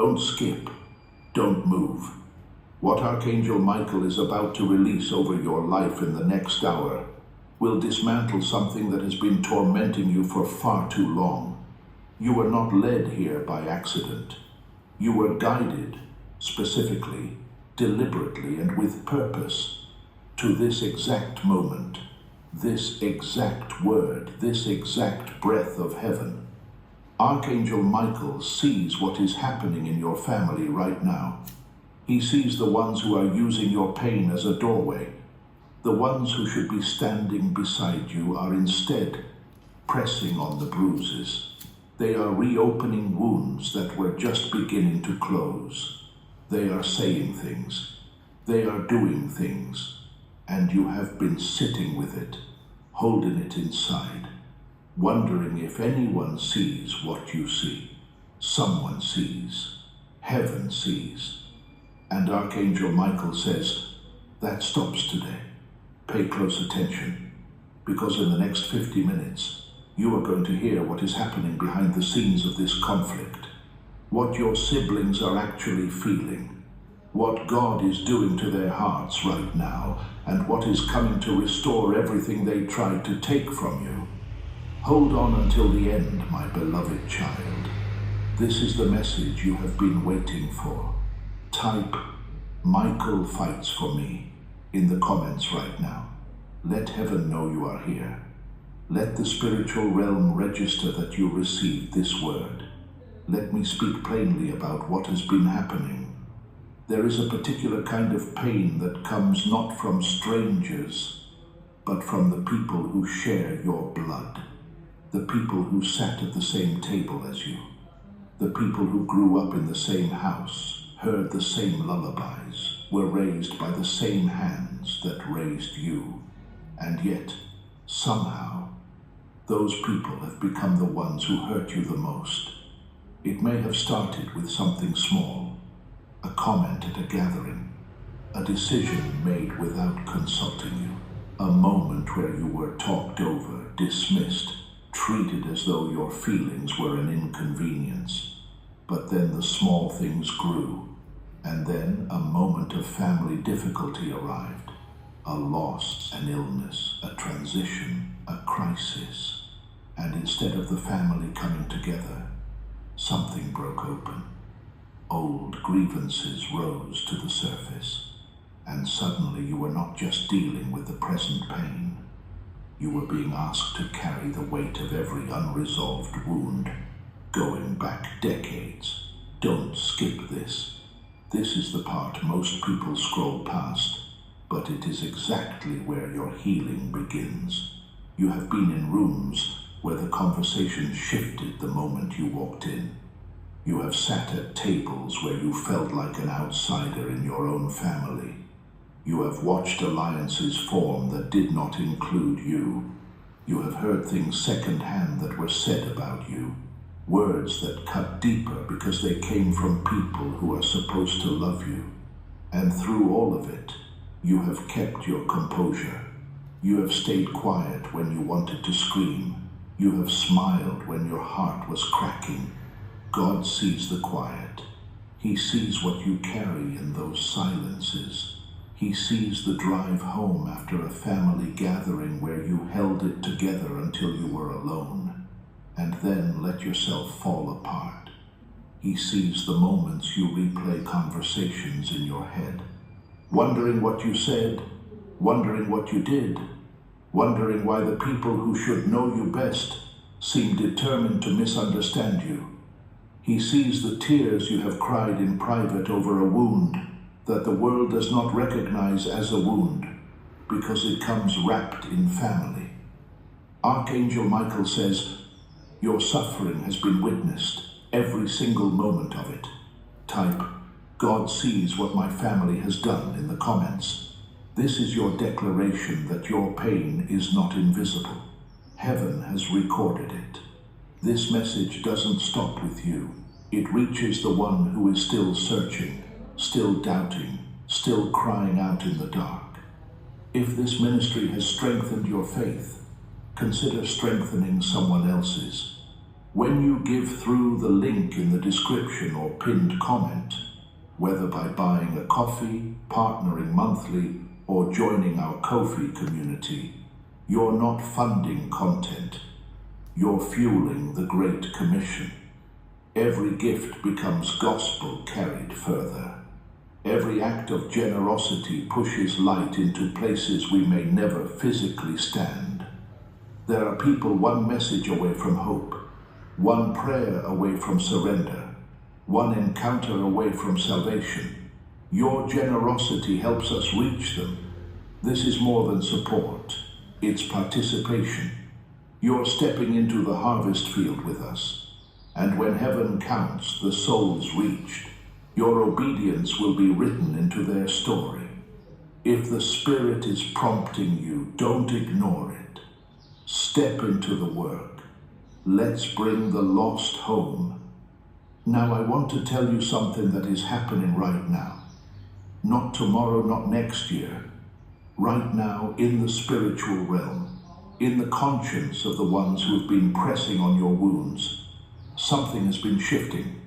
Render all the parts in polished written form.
Don't skip. Don't move. What Archangel Michael is about to release over your life in the next hour will dismantle something that has been tormenting you for far too long. You were not led here by accident. You were guided, specifically, deliberately, and with purpose, to this exact moment, this exact word, this exact breath of heaven. Archangel Michael sees what is happening in your family right now. He sees the ones who are using your pain as a doorway. The ones who should be standing beside you are instead pressing on the bruises. They are reopening wounds that were just beginning to close. They are saying things. They are doing things. And you have been sitting with it, holding it inside, wondering if anyone sees what you see. Someone sees. Heaven sees. And Archangel Michael says, that stops today. Pay close attention, because in the next 50 minutes, you are going to hear what is happening behind the scenes of this conflict, what your siblings are actually feeling, what God is doing to their hearts right now, and what is coming to restore everything they tried to take from you. Hold on until the end, my beloved child. This is the message you have been waiting for. Type, Michael fights for me, in the comments right now. Let heaven know you are here. Let the spiritual realm register that you received this word. Let me speak plainly about what has been happening. There is a particular kind of pain that comes not from strangers, but from the people who share your blood, the people who sat at the same table as you, the people who grew up in the same house, heard the same lullabies, were raised by the same hands that raised you. And yet, somehow, those people have become the ones who hurt you the most. It may have started with something small, a comment at a gathering, a decision made without consulting you, a moment where you were talked over, dismissed, treated as though your feelings were an inconvenience. But then the small things grew. And then a moment of family difficulty arrived. A loss, an illness, a transition, a crisis. And instead of the family coming together, something broke open. Old grievances rose to the surface. And suddenly you were not just dealing with the present pain. You were being asked to carry the weight of every unresolved wound, going back decades. Don't skip this. This is the part most people scroll past, but it is exactly where your healing begins. You have been in rooms where the conversation shifted the moment you walked in. You have sat at tables where you felt like an outsider in your own family. You have watched alliances form that did not include you. You have heard things secondhand that were said about you. Words that cut deeper because they came from people who are supposed to love you. And through all of it, you have kept your composure. You have stayed quiet when you wanted to scream. You have smiled when your heart was cracking. God sees the quiet. He sees what you carry in those silences. He sees the drive home after a family gathering where you held it together until you were alone, and then let yourself fall apart. He sees the moments you replay conversations in your head, wondering what you said, wondering what you did, wondering why the people who should know you best seem determined to misunderstand you. He sees the tears you have cried in private over a wound that the world does not recognize as a wound because it comes wrapped in family. Archangel Michael says, your suffering has been witnessed, every single moment of it. Type, God sees what my family has done in the comments. This is your declaration that your pain is not invisible. Heaven has recorded it. This message doesn't stop with you. It reaches the one who is still searching, still doubting, still crying out in the dark. If this ministry has strengthened your faith, consider strengthening someone else's. When you give through the link in the description or pinned comment, whether by buying a coffee, partnering monthly, or joining our Ko-fi community, you're not funding content, you're fueling the Great Commission. Every gift becomes gospel carried further. Every act of generosity pushes light into places we may never physically stand. There are people one message away from hope, one prayer away from surrender, one encounter away from salvation. Your generosity helps us reach them. This is more than support, it's participation. You're stepping into the harvest field with us. And when heaven counts the souls reached, your obedience will be written into their story. If the Spirit is prompting you, don't ignore it. Step into the work. Let's bring the lost home. Now I want to tell you something that is happening right now. Not tomorrow, not next year. Right now, in the spiritual realm, in the conscience of the ones who have been pressing on your wounds, something has been shifting.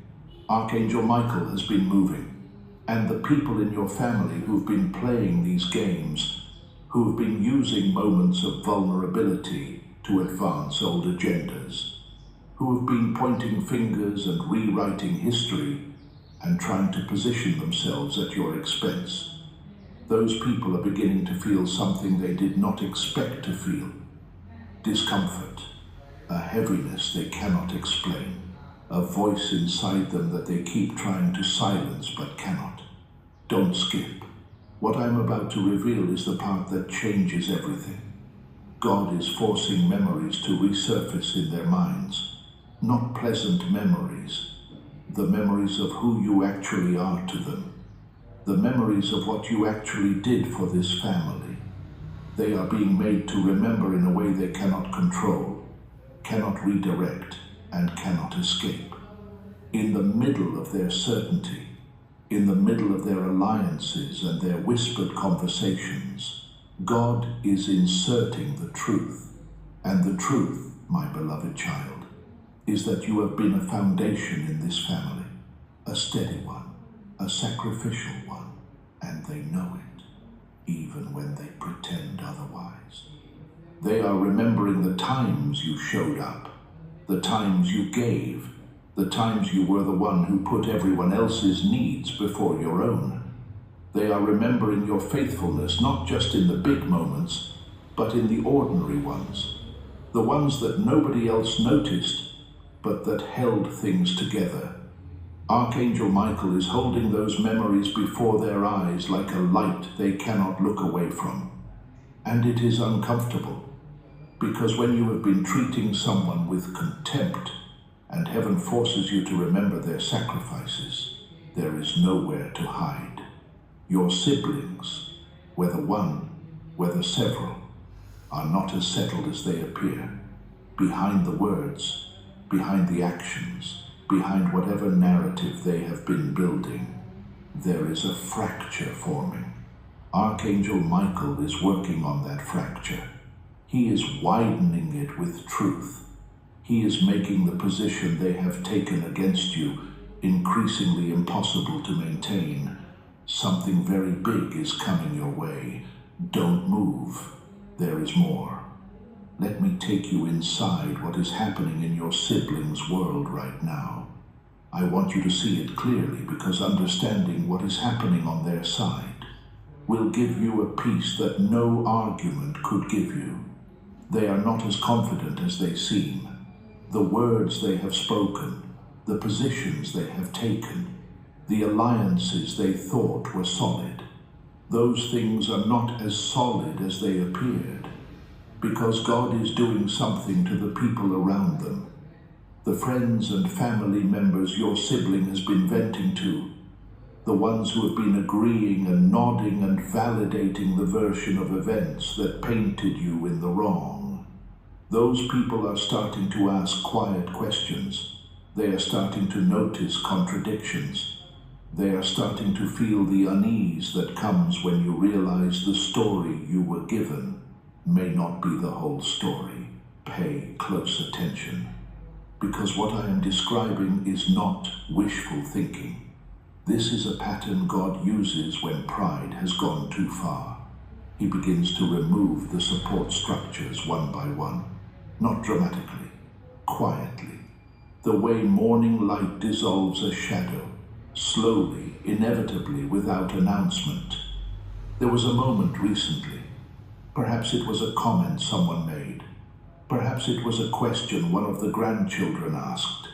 Archangel Michael has been moving, and the people in your family who've been playing these games, who've been using moments of vulnerability to advance old agendas, who have been pointing fingers and rewriting history and trying to position themselves at your expense. Those people are beginning to feel something they did not expect to feel. Discomfort, a heaviness they cannot explain, a voice inside them that they keep trying to silence but cannot. Don't skip. What I'm about to reveal is the part that changes everything. God is forcing memories to resurface in their minds. Not pleasant memories, the memories of who you actually are to them, the memories of what you actually did for this family. They are being made to remember in a way they cannot control, cannot redirect, and cannot escape. In the middle of their certainty, in the middle of their alliances and their whispered conversations, God is inserting the truth. And the truth, my beloved child, is that you have been a foundation in this family, a steady one, a sacrificial one, and they know it, even when they pretend otherwise. They are remembering the times you showed up, the times you gave, the times you were the one who put everyone else's needs before your own. They are remembering your faithfulness not just in the big moments, but in the ordinary ones, the ones that nobody else noticed, but that held things together. Archangel Michael is holding those memories before their eyes like a light they cannot look away from. And it is uncomfortable, because when you have been treating someone with contempt, and heaven forces you to remember their sacrifices, there is nowhere to hide. Your siblings, whether one, whether several, are not as settled as they appear. Behind the words, behind the actions, behind whatever narrative they have been building, there is a fracture forming. Archangel Michael is working on that fracture. He is widening it with truth. He is making the position they have taken against you increasingly impossible to maintain. Something very big is coming your way. Don't move. There is more. Let me take you inside what is happening in your siblings' world right now. I want you to see it clearly, because understanding what is happening on their side will give you a peace that no argument could give you. They are not as confident as they seem. The words they have spoken, the positions they have taken, the alliances they thought were solid, those things are not as solid as they appeared, because God is doing something to the people around them. The friends and family members your sibling has been venting to, the ones who have been agreeing and nodding and validating the version of events that painted you in the wrong. Those people are starting to ask quiet questions. They are starting to notice contradictions. They are starting to feel the unease that comes when you realize the story you were given may not be the whole story. Pay close attention. because what I am describing is not wishful thinking. This is a pattern God uses when pride has gone too far. He begins to remove the support structures one by one, not dramatically, quietly, the way morning light dissolves a shadow, slowly, inevitably, without announcement. There was a moment recently. Perhaps it was a comment someone made. Perhaps it was a question one of the grandchildren asked.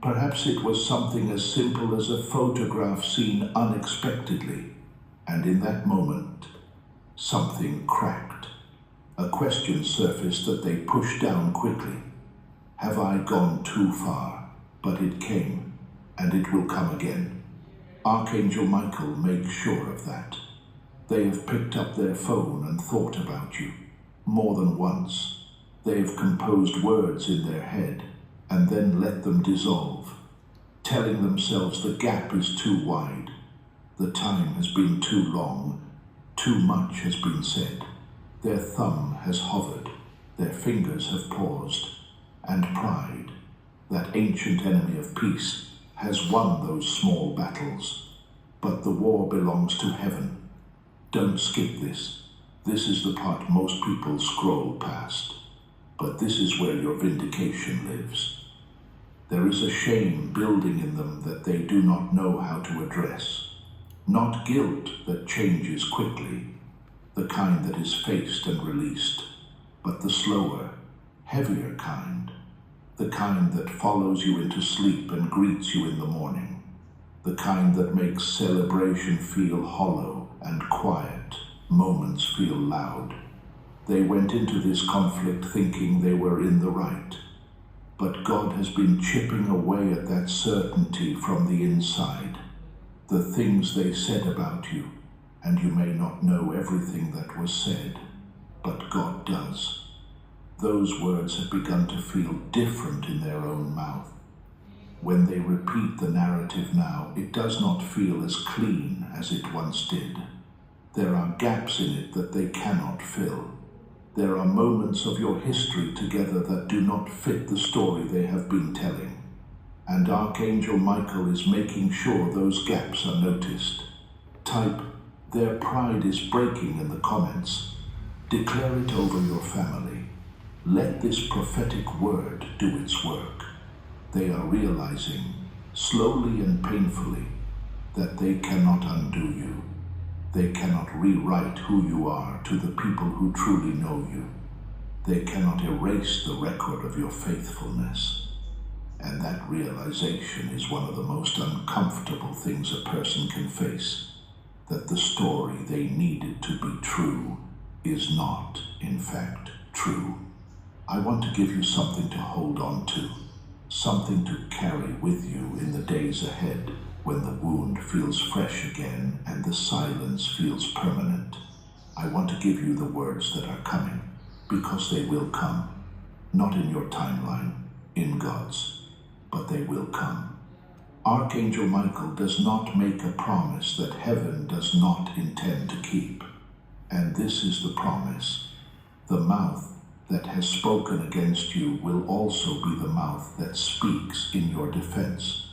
Perhaps it was something as simple as a photograph seen unexpectedly. And in that moment, something cracked. A question surfaced that they pushed down quickly. Have I gone too far? But it came, and it will come again. Archangel Michael makes sure of that. They have picked up their phone and thought about you, more than once. They have composed words in their head and then let them dissolve, telling themselves the gap is too wide, the time has been too long, too much has been said. Their thumb has hovered, their fingers have paused, and pride, that ancient enemy of peace, has won those small battles. But the war belongs to heaven. Don't skip this. This is the part most people scroll past. But this is where your vindication lives. There is a shame building in them that they do not know how to address. Not guilt that changes quickly, the kind that is faced and released, but the slower, heavier kind, the kind that follows you into sleep and greets you in the morning, the kind that makes celebration feel hollow and quiet, moments feel loud. They went into this conflict thinking they were in the right, but God has been chipping away at that certainty from the inside. The things they said about you, and you may not know everything that was said, but God does. Those words have begun to feel different in their own mouth. When they repeat the narrative now, it does not feel as clean as it once did. There are gaps in it that they cannot fill. There are moments of your history together that do not fit the story they have been telling. And Archangel Michael is making sure those gaps are noticed. Type, "Their pride is breaking" in the comments. Declare it over your family. Let this prophetic word do its work. They are realizing, slowly and painfully, that they cannot undo you. They cannot rewrite who you are to the people who truly know you. They cannot erase the record of your faithfulness. And that realization is one of the most uncomfortable things a person can face, that the story they needed to be true is not, in fact, true. I want to give you something to hold on to, something to carry with you in the days ahead, when the wound feels fresh again and the silence feels permanent. I want to give you the words that are coming, because they will come. Not in your timeline, in God's, but they will come. Archangel Michael does not make a promise that heaven does not intend to keep. And this is the promise. The mouth that has spoken against you will also be the mouth that speaks in your defense.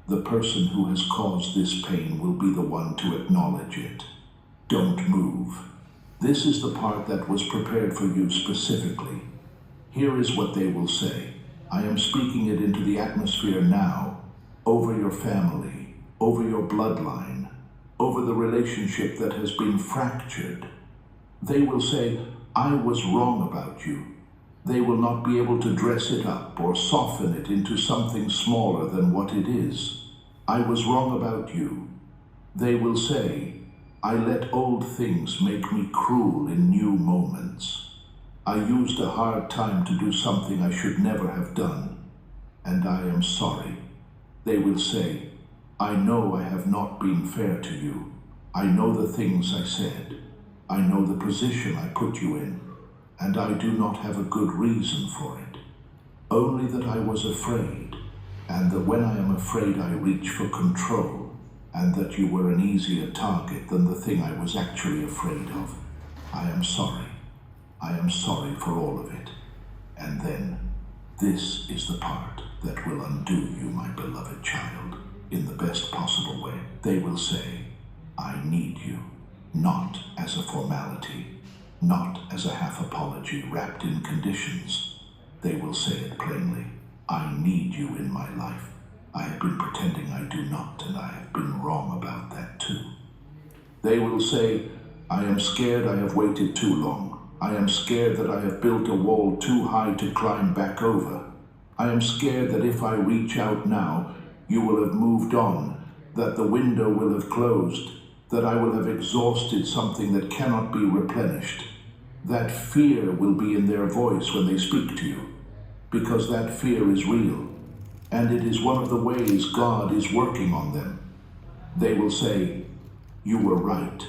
The person who has caused this pain will be the one to acknowledge it. Don't move. This is the part that was prepared for you specifically. Here is what they will say. I am speaking it into the atmosphere now, over your family, over your bloodline, over the relationship that has been fractured. They will say, I was wrong about you. They will not be able to dress it up or soften it into something smaller than what it is. I was wrong about you. They will say, I let old things make me cruel in new moments. I used a hard time to do something I should never have done, and I am sorry. They will say, I know I have not been fair to you. I know the things I said. I know the position I put you in, and I do not have a good reason for it. Only that I was afraid, and that when I am afraid I reach for control, and that you were an easier target than the thing I was actually afraid of. I am sorry. I am sorry for all of it. And then This is the part that will undo you, my beloved child, in the best possible way. They will say, I need you, not as a formality, not as a half apology wrapped in conditions. They will say it plainly, I need you in my life. I have been pretending I do not, and I have been wrong about that too. They will say, I am scared I have waited too long. I am scared that I have built a wall too high to climb back over. I am scared that if I reach out now, you will have moved on, that the window will have closed, that I will have exhausted something that cannot be replenished. That fear will be in their voice when they speak to you, because that fear is real, and it is one of the ways God is working on them. They will say, you were right,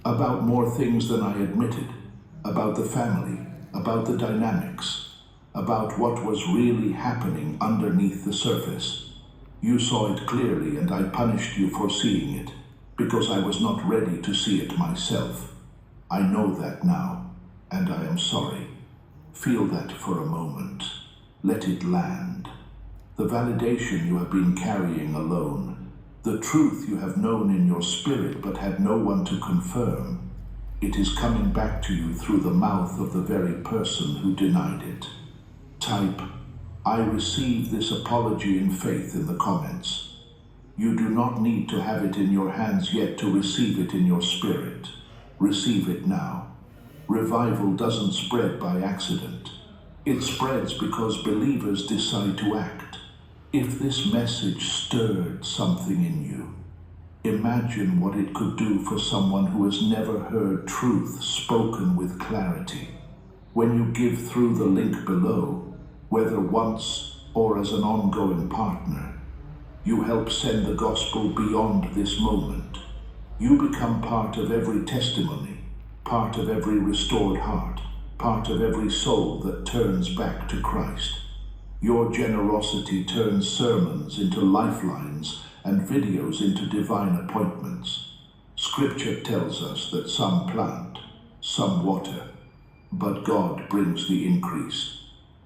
about more things than I admitted, about the family, about the dynamics, about what was really happening underneath the surface. You saw it clearly, and I punished you for seeing it, because I was not ready to see it myself. I know that now, and I am sorry. Feel that for a moment. Let it land. The validation you have been carrying alone, the truth you have known in your spirit but had no one to confirm, it is coming back to you through the mouth of the very person who denied it. Type, I receive this apology in faith in the comments. You do not need to have it in your hands yet to receive it in your spirit. Receive it now. Revival doesn't spread by accident. It spreads because believers decide to act. If this message stirred something in you, imagine what it could do for someone who has never heard truth spoken with clarity. When you give through the link below, whether once or as an ongoing partner, you help send the gospel beyond this moment. You become part of every testimony, part of every restored heart, part of every soul that turns back to Christ. Your generosity turns sermons into lifelines and videos into divine appointments. Scripture tells us that some plant, some water, but God brings the increase.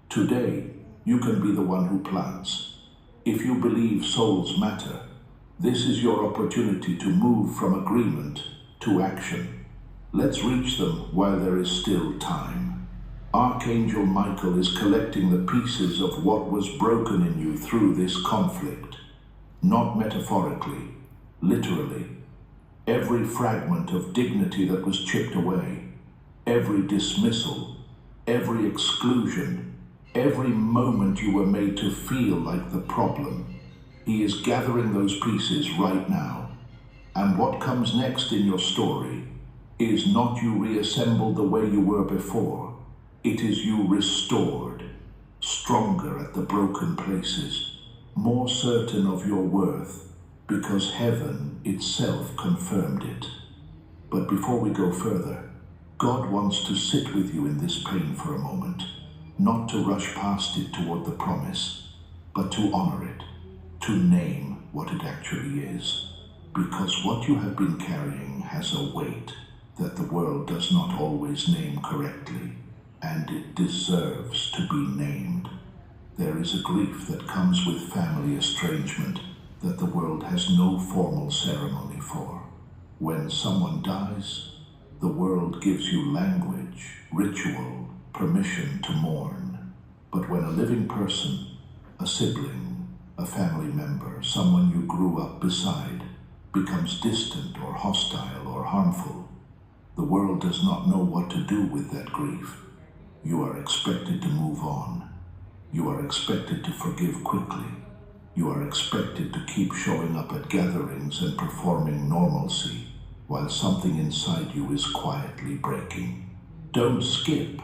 Today, you can be the one who plants. If you believe souls matter, this is your opportunity to move from agreement to action. Let's reach them while there is still time. Archangel Michael is collecting the pieces of what was broken in you through this conflict. Not metaphorically, literally. Every fragment of dignity that was chipped away, every dismissal, every exclusion, every moment you were made to feel like the problem. He is gathering those pieces right now. And what comes next in your story is not you reassembled the way you were before. It is you restored, stronger at the broken places, more certain of your worth, because heaven itself confirmed it. But before we go further, God wants to sit with you in this pain for a moment, not to rush past it toward the promise, but to honor it, to name what it actually is. Because what you have been carrying has a weight that the world does not always name correctly, and it deserves to be named. There is a grief that comes with family estrangement that the world has no formal ceremony for. When someone dies, the world gives you language, ritual, permission to mourn. But when a living person, a sibling, a family member, someone you grew up beside, becomes distant or hostile or harmful, the world does not know what to do with that grief. You are expected to move on. You are expected to forgive quickly. You are expected to keep showing up at gatherings and performing normalcy while something inside you is quietly breaking. Don't skip.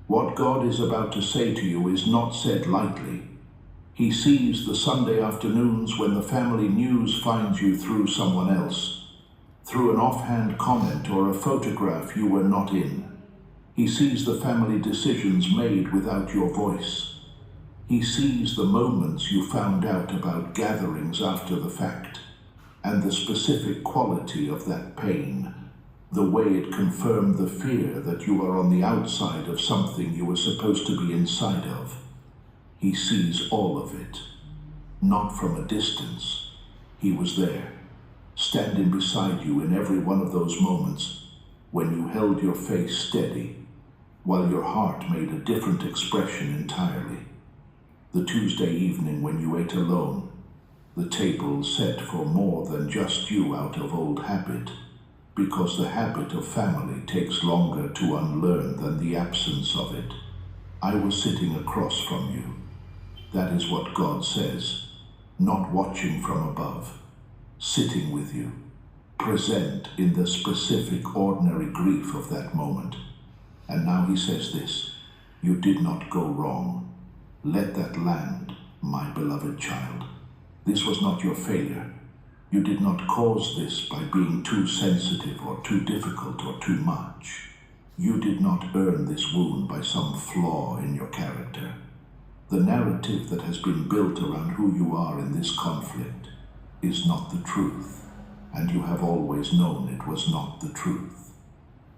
What God is about to say to you is not said lightly. He sees the Sunday afternoons when the family news finds you through someone else, through an offhand comment or a photograph you were not in. He sees the family decisions made without your voice. He sees the moments you found out about gatherings after the fact, and the specific quality of that pain, the way it confirmed the fear that you are on the outside of something you were supposed to be inside of. He sees all of it, not from a distance. He was there, standing beside you in every one of those moments when you held your face steady, while your heart made a different expression entirely. The Tuesday evening when you ate alone, the table set for more than just you out of old habit, because the habit of family takes longer to unlearn than the absence of it. I was sitting across from you. That is what God says, not watching from above, sitting with you, present in the specific ordinary grief of that moment. And now he says this: you did not go wrong. Let that land, my beloved child. This was not your failure. You did not cause this by being too sensitive or too difficult or too much. You did not earn this wound by some flaw in your character. The narrative that has been built around who you are in this conflict is not the truth, and you have always known it was not the truth.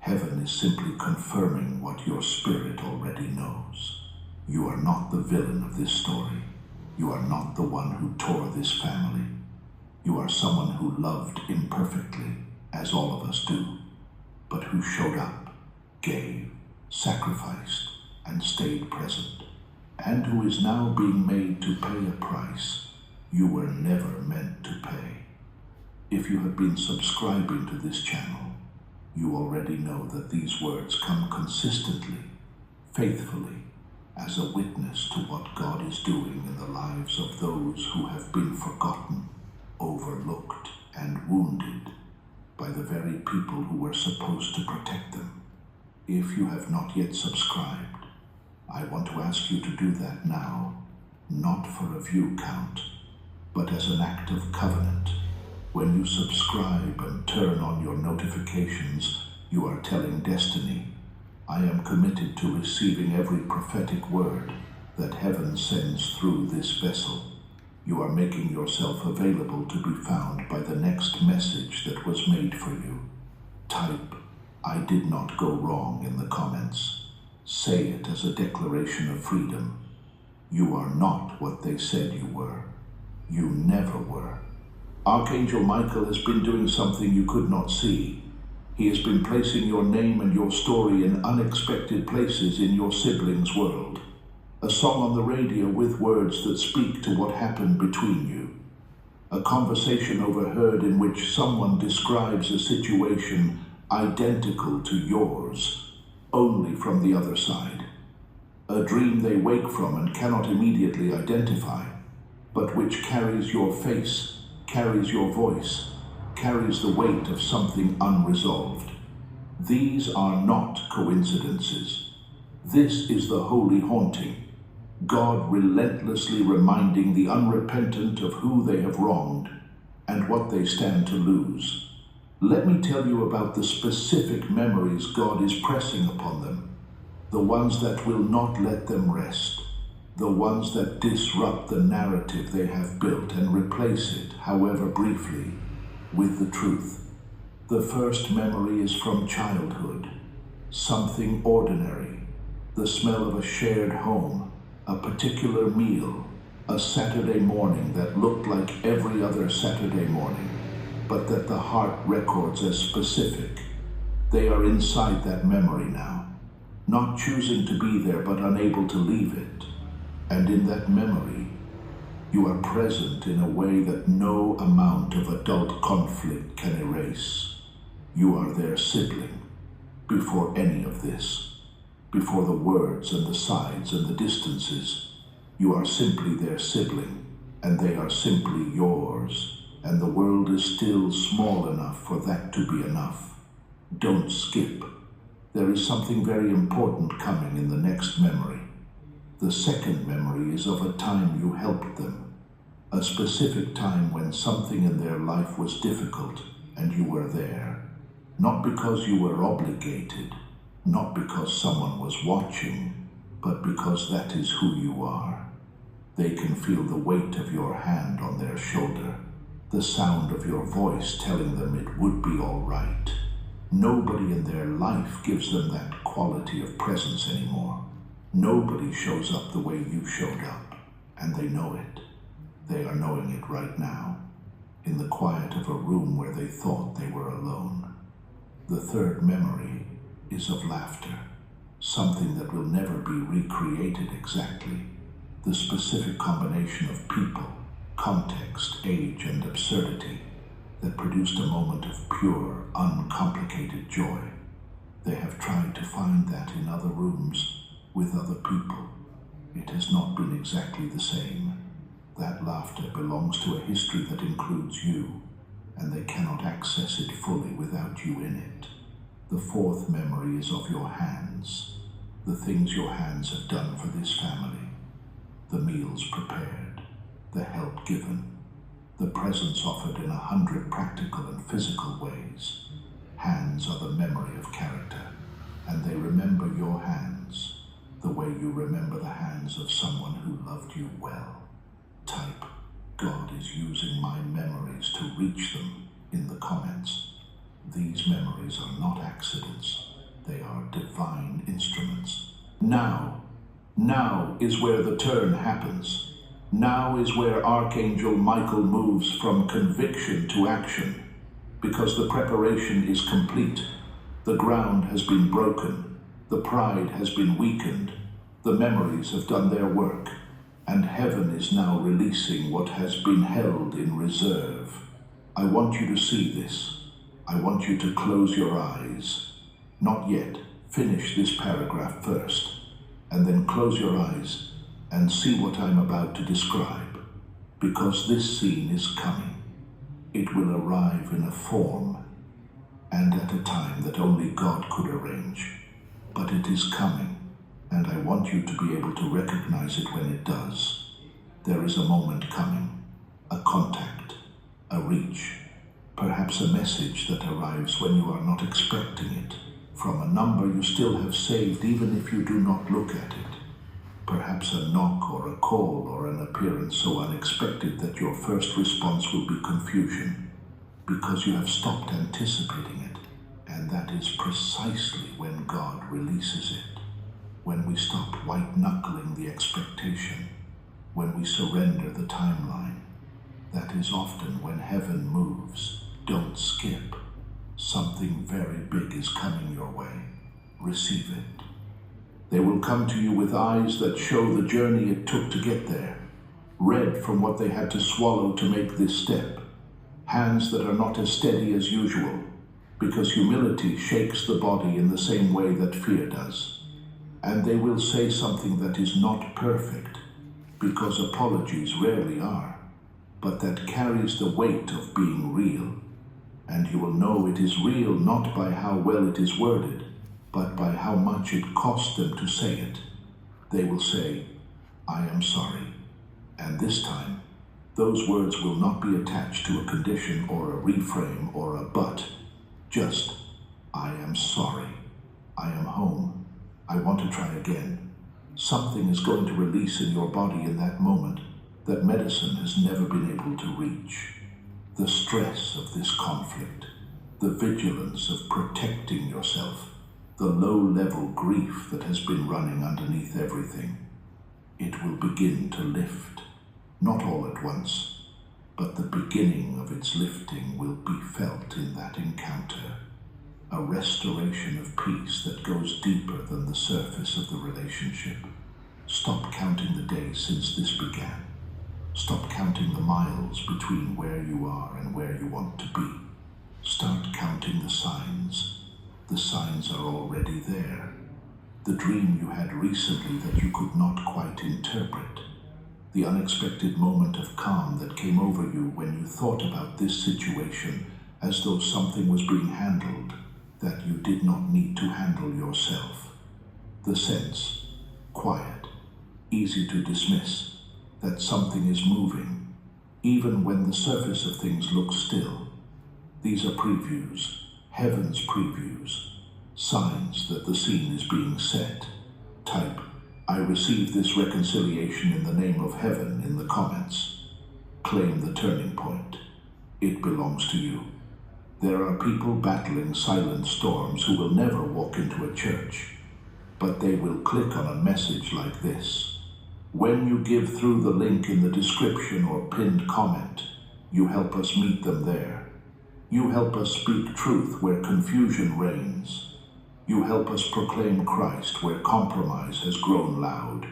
Heaven is simply confirming what your spirit already knows. You are not the villain of this story. You are not the one who tore this family. You are someone who loved imperfectly, as all of us do, but who showed up, gave, sacrificed, and stayed present, and who is now being made to pay a price you were never meant to pay. If you have been subscribing to this channel, you already know that these words come consistently, faithfully, as a witness to what God is doing in the lives of those who have been forgotten, overlooked, and wounded by the very people who were supposed to protect them. If you have not yet subscribed, I want to ask you to do that now, not for a view count, but as an act of covenant. When you subscribe and turn on your notifications, you are telling destiny, I am committed to receiving every prophetic word that heaven sends through this vessel. You are making yourself available to be found by the next message that was made for you. Type, I did not go wrong in the comments. Say it as a declaration of freedom. You are not what they said you were. You never were. Archangel Michael has been doing something you could not see. He has been placing your name and your story in unexpected places in your siblings' world. A song on the radio with words that speak to what happened between you. A conversation overheard in which someone describes a situation identical to yours, only from the other side. A dream they wake from and cannot immediately identify, but which carries your face, carries your voice, carries the weight of something unresolved. These are not coincidences. This is the holy haunting. God relentlessly reminding the unrepentant of who they have wronged and what they stand to lose. Let me tell you about the specific memories God is pressing upon them, the ones that will not let them rest, the ones that disrupt the narrative they have built and replace it, however briefly, with the truth. The first memory is from childhood, something ordinary, the smell of a shared home, a particular meal, a Saturday morning that looked like every other Saturday morning, but that the heart records as specific. They are inside that memory now, not choosing to be there but unable to leave it. And in that memory, you are present in a way that no amount of adult conflict can erase. You are their sibling before any of this, before the words and the sides and the distances. You are simply their sibling, and they are simply yours, and the world is still small enough for that to be enough. Don't skip. There is something very important coming in the next memory. The second memory is of a time you helped them, a specific time when something in their life was difficult and you were there, not because you were obligated, not because someone was watching, but because that is who you are. They can feel the weight of your hand on their shoulder, the sound of your voice telling them it would be all right. Nobody in their life gives them that quality of presence anymore. Nobody shows up the way you showed up. And they know it. They are knowing it right now, in the quiet of a room where they thought they were alone. The third memory is of laughter, something that will never be recreated exactly. The specific combination of people, context, age, and absurdity that produced a moment of pure, uncomplicated joy. They have tried to find that in other rooms, with other people. It has not been exactly the same. That laughter belongs to a history that includes you, and they cannot access it fully without you in it. The fourth memory is of your hands, the things your hands have done for this family, the meals prepared, the help given, the presents offered in 100 practical and physical ways. Hands are the memory of character, and they remember your hands, the way you remember the hands of someone who loved you well. Type, God is using my memories to reach them in the comments. These memories are not accidents. They are divine instruments. Now is where the turn happens. Now is where Archangel Michael moves from conviction to action, because the preparation is complete. The ground has been broken. The pride has been weakened. The memories have done their work, and heaven is now releasing what has been held in reserve. I want you to see this. I want you to close your eyes. Not yet. Finish this paragraph first, and then close your eyes and see what I'm about to describe, because this scene is coming. It will arrive in a form and at a time that only God could arrange, but it is coming, and I want you to be able to recognize it when it does. There is a moment coming, a contact, a reach, perhaps a message that arrives when you are not expecting it, from a number you still have saved even if you do not look at it. Perhaps a knock or a call or an appearance so unexpected that your first response will be confusion, because you have stopped anticipating it. And that is precisely when God releases it. When we stop white-knuckling the expectation, when we surrender the timeline, that is often when heaven moves. Don't skip. Something very big is coming your way. Receive it. They will come to you with eyes that show the journey it took to get there, red from what they had to swallow to make this step, hands that are not as steady as usual, because humility shakes the body in the same way that fear does. And they will say something that is not perfect, because apologies rarely are, but that carries the weight of being real. And you will know it is real not by how well it is worded, but by how much it cost them to say it. They will say, I am sorry. And this time, those words will not be attached to a condition or a reframe or a but. Just, I am sorry. I am home. I want to try again. Something is going to release in your body in that moment that medicine has never been able to reach. The stress of this conflict, the vigilance of protecting yourself, the low-level grief that has been running underneath everything. It will begin to lift, not all at once, but the beginning of its lifting will be felt in that encounter. A restoration of peace that goes deeper than the surface of the relationship. Stop counting the days since this began. Stop counting the miles between where you are and where you want to be. Start counting the signs. The signs are already there. The dream you had recently that you could not quite interpret. The unexpected moment of calm that came over you when you thought about this situation as though something was being handled that you did not need to handle yourself. The sense, quiet, easy to dismiss, that something is moving, even when the surface of things looks still. These are previews, heaven's previews, signs that the scene is being set. Type, I receive this reconciliation in the name of heaven in the comments. Claim the turning point. It belongs to you. There are people battling silent storms who will never walk into a church, but they will click on a message like this. When you give through the link in the description or pinned comment, you help us meet them there. You help us speak truth where confusion reigns. You help us proclaim Christ where compromise has grown loud.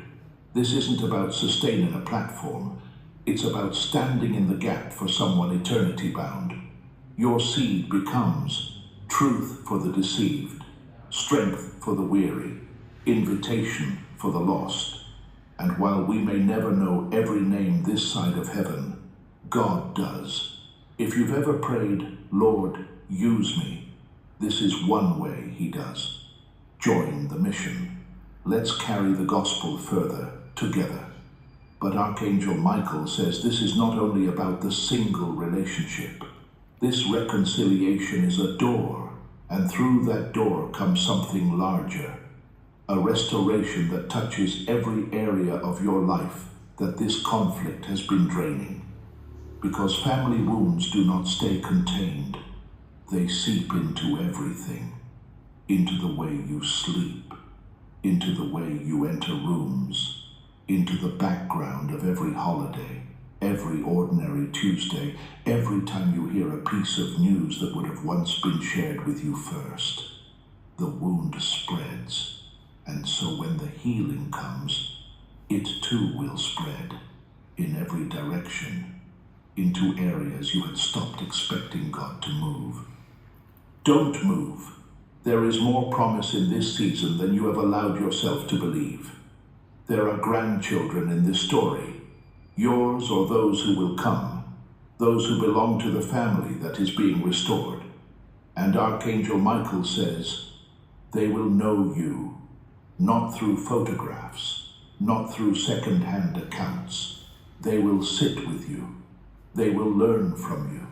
This isn't about sustaining a platform. It's about standing in the gap for someone eternity bound. Your seed becomes truth for the deceived, strength for the weary, invitation for the lost. And while we may never know every name this side of heaven, God does. If you've ever prayed, Lord, use me, this is one way He does. Join the mission. Let's carry the gospel further together. But Archangel Michael says this is not only about the single relationship. This reconciliation is a door, and through that door comes something larger. A restoration that touches every area of your life that this conflict has been draining. Because family wounds do not stay contained. They seep into everything. Into the way you sleep. Into the way you enter rooms. Into the background of every holiday. Every ordinary Tuesday. Every time you hear a piece of news that would have once been shared with you first. The wound spreads. And so when the healing comes, it too will spread in every direction, into areas you had stopped expecting God to move. Don't move. There is more promise in this season than you have allowed yourself to believe. There are grandchildren in this story, yours or those who will come, those who belong to the family that is being restored. And Archangel Michael says, they will know you. Not through photographs, not through second-hand accounts. They will sit with you. They will learn from you.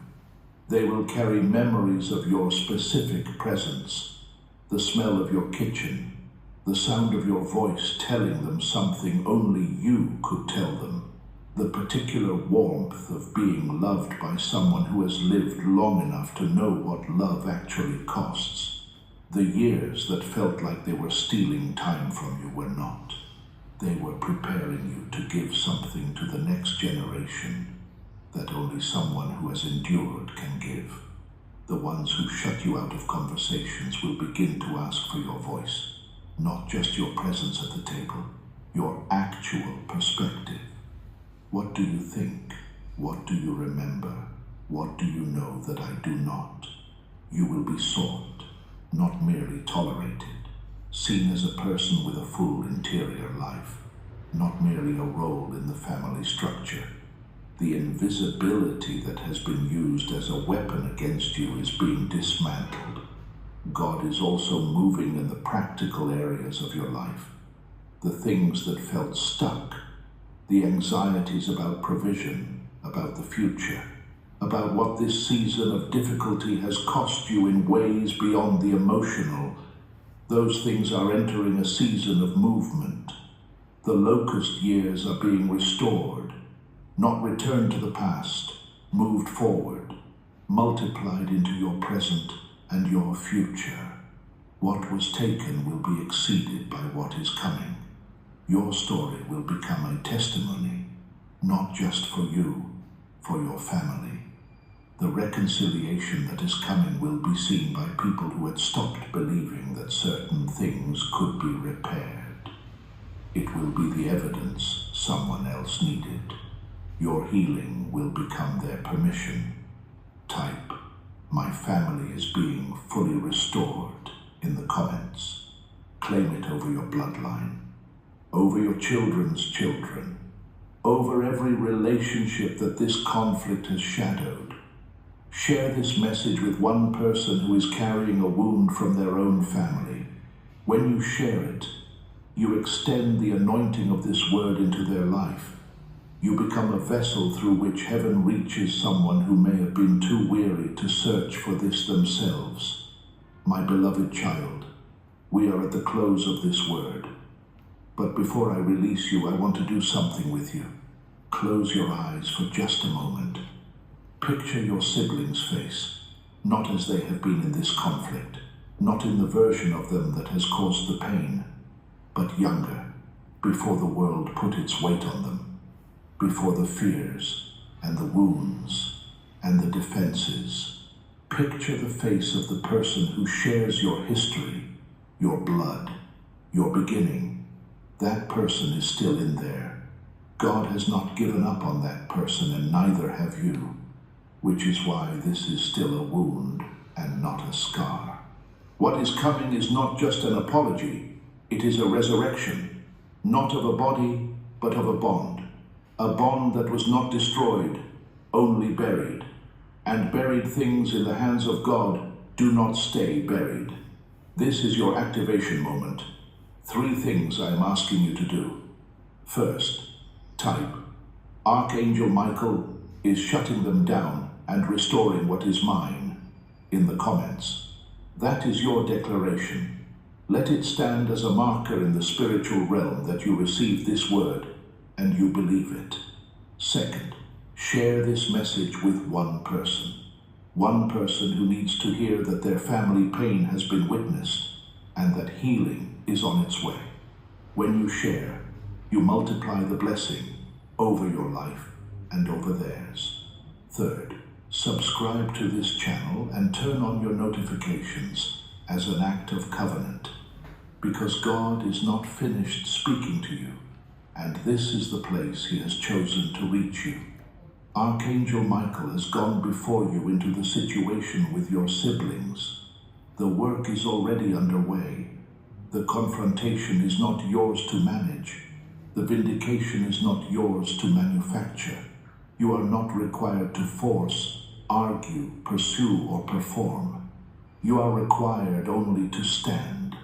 They will carry memories of your specific presence, the smell of your kitchen, the sound of your voice telling them something only you could tell them, the particular warmth of being loved by someone who has lived long enough to know what love actually costs. The years that felt like they were stealing time from you were not. They were preparing you to give something to the next generation that only someone who has endured can give. The ones who shut you out of conversations will begin to ask for your voice, not just your presence at the table, your actual perspective. What do you think? What do you remember? What do you know that I do not? You will be sought. Not merely tolerated, seen as a person with a full interior life, not merely a role in the family structure. The invisibility that has been used as a weapon against you is being dismantled. God is also moving in the practical areas of your life. The things that felt stuck, the anxieties about provision, about the future, about what this season of difficulty has cost you in ways beyond the emotional. Those things are entering a season of movement. The locust years are being restored, not returned to the past, moved forward, multiplied into your present and your future. What was taken will be exceeded by what is coming. Your story will become a testimony, not just for you, for your family. The reconciliation that is coming will be seen by people who had stopped believing that certain things could be repaired. It will be the evidence someone else needed. Your healing will become their permission. Type, "My family is being fully restored" in the comments. Claim it over your bloodline, over your children's children, over every relationship that this conflict has shadowed. Share this message with one person who is carrying a wound from their own family. When you share it, you extend the anointing of this word into their life. You become a vessel through which heaven reaches someone who may have been too weary to search for this themselves. My beloved child, we are at the close of this word. But before I release you, I want to do something with you. Close your eyes for just a moment. Picture your sibling's face, not as they have been in this conflict, not in the version of them that has caused the pain, but younger, before the world put its weight on them, before the fears and the wounds and the defenses. Picture the face of the person who shares your history, your blood, your beginning. That person is still in there. God has not given up on that person, and neither have you, which is why this is still a wound and not a scar. What is coming is not just an apology, it is a resurrection, not of a body, but of a bond that was not destroyed, only buried. And buried things in the hands of God do not stay buried. This is your activation moment. 3 things I am asking you to do. First, type, Archangel Michael is shutting them down and restoring what is mine, in the comments. That is your declaration. Let it stand as a marker in the spiritual realm that you receive this word and you believe it. Second, share this message with one person who needs to hear that their family pain has been witnessed and that healing is on its way. When you share, you multiply the blessing over your life and over theirs. Third, subscribe to this channel and turn on your notifications as an act of covenant, because God is not finished speaking to you, and this is the place He has chosen to reach you. Archangel Michael has gone before you into the situation with your siblings. The work is already underway. The confrontation is not yours to manage. The vindication is not yours to manufacture. You are not required to force, argue, pursue, or perform. You are required only to stand,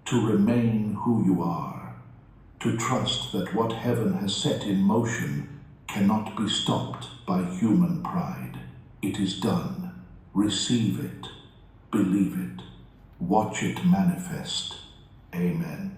to remain who you are, to trust that what heaven has set in motion cannot be stopped by human pride. It is done. Receive it. Believe it. Watch it manifest. Amen.